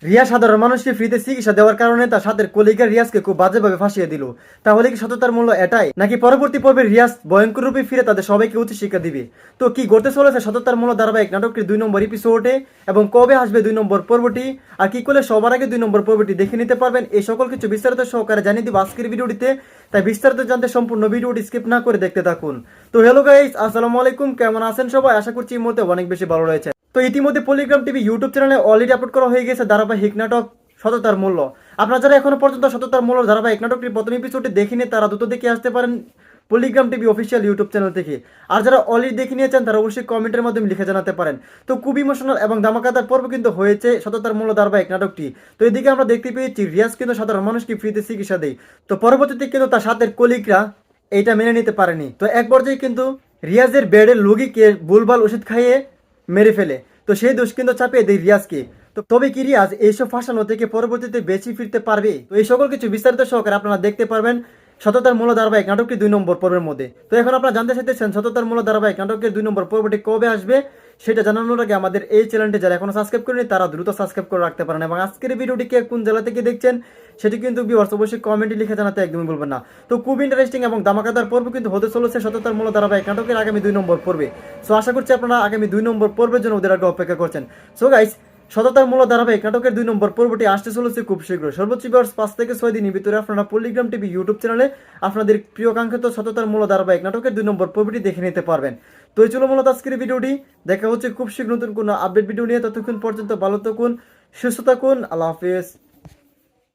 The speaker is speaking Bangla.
রিয়া সাধারণ মানুষকে ফ্রিতে চিকিৎসা দেওয়ার কারণে তার সাথে কলিগা রিয়াজকে খুব বাজেভাবে ফাঁসিয়ে দিল। তাহলে কি সততার মূল্য এটাই, নাকি পরবর্তী পর্বে রিয়াজ ভয়ঙ্কর রূপে ফিরে তাদের সবাইকে উচিত শিক্ষা দিবে? তো কি ঘটতে চলেছে সততার মূল্য ধারাবাহিক নাটকটির 2 নম্বর এপিসোডে, এবং কবে আসবে 2 নম্বর পর্বটি, আর কি করলে সবার আগে 2 নম্বর পর্বটি দেখে নিতে পারবেন, এই সকল কিছু বিস্তারিত সহকারে জানিয়ে দিব আজকের ভিডিওটিতে। তাই বিস্তারিত জানতে সম্পূর্ণ ভিডিওটি স্কিপ না করে দেখতে থাকুন। তো হ্যালো গাইস, আসসালামু আলাইকুম, কেমন আছেন সবাই? আশা করছি এই মুহূর্তে অনেক বেশি ভালো রয়েছে। তো ইতিমধ্যে পলিগ্রাম টিভি ইউটিউব চ্যানেলে অলরেডি আপলোড করা হয়ে গেছে ধারাবাহিক নাটক সততার মূল্য। আপনারা যারা এখনো পর্যন্ত সততার মূল্য ধারাবাহিক নাটকটির প্রথম এপিসোডটি দেখিনি, তারা দ্রুত দেখে আসতে পারেন Polygram TV official YouTube channel থেকে। আর যারা অলরেডি দেখে নিয়েছেন তারা অবশ্যই কমেন্টের মাধ্যমে লিখে জানাতে পারেন। তো খুব ইমোশনাল এবং ধামাকাদার পর্ব কিন্তু হয়েছে সততার মূল্য ধারাবাহিক নাটকটি। তো এদিকে আমরা দেখতে পেয়েছি রিয়াজ কিন্তু সাধারণ মানুষকে ফ্রিতে চিকিৎসা দেয়। তো পরবর্তীতে কিন্তু তার সাথে কলিগরা এইটা মেনে নিতে পারেনি। তো এক পর্যায়ে কিন্তু রিয়াজের বেডের রোগীকে ভুলভাল ওষুধ খাইয়ে মেরে ফেলে। তো সেই দোষ কিন্তু চাপিয়ে দেয় রিয়াজকে। তো তবে কি রিয়াজ এইসব ফাঁসানো থেকে পরবর্তীতে বেঁচে ফিরতে পারবে? তো এই সকল কিছু বিস্তারিত সহকারে আপনারা দেখতে পারবেন সততার মূল্য ধারাবাহিক নাটকটি 2 নম্বর পর্বের মধ্যে। তো এখন আপনারা জানতে চাইতেছেন সততার মূল্য ধারাবাহিক নাটকের 2 নম্বর পর্বটি কবে আসবে, সেটা জানানোর আগে আমাদের এই চ্যানেলটি যারা এখনো সাবস্ক্রাইব করেনি তারা দ্রুত সাবস্ক্রাইব করে রাখতে পারেন। এবং আজকের ভিডিওটি কে কোন জেলা থেকে দেখছেন সেটি কিন্তু ভিউয়ার্স অবশ্যই কমেন্টে লিখে জানাতে একদমই বলবেন না। তো খুব ইন্টারেস্টিং এবং ধামাকাদার পর্ব কিন্তু হতে চলেছে সততার মূল্য ধারাবাহিক নাটকের আগামী 2 নম্বর পর্বে। সো আশা করছি আপনারা আগামী 2 নম্বর পর্বের জন্য ওদের আগে অপেক্ষা করছেন। সো গাইস, সততার মূল্য ধারাবাহিক নাটকের 2 নম্বর পর্বটি আসতে চলেছে খুব শীঘ্র, সর্বোচ্চ ভিউয়ার্স 5 থেকে 6 দিনের ভিতরে আপনারা পলিগ্রাম টিভি ইউটিউব চ্যানেলে আপনাদের প্রিয় কাঙ্ক্ষিত সততার মূল্য ধারাবাহিক নাটকের 2 নম্বর পর্বটি দেখে নিতে পারবেন। তো এই ছিল মূলত আজকের ভিডিওটি। দেখা হচ্ছে খুব শীঘ্র নতুন কোনো আপডেট ভিডিও নিয়ে। ততক্ষণ পর্যন্ত ভালো থাকুন, সুস্থ থাকুন, আল্লাহ হাফেজ।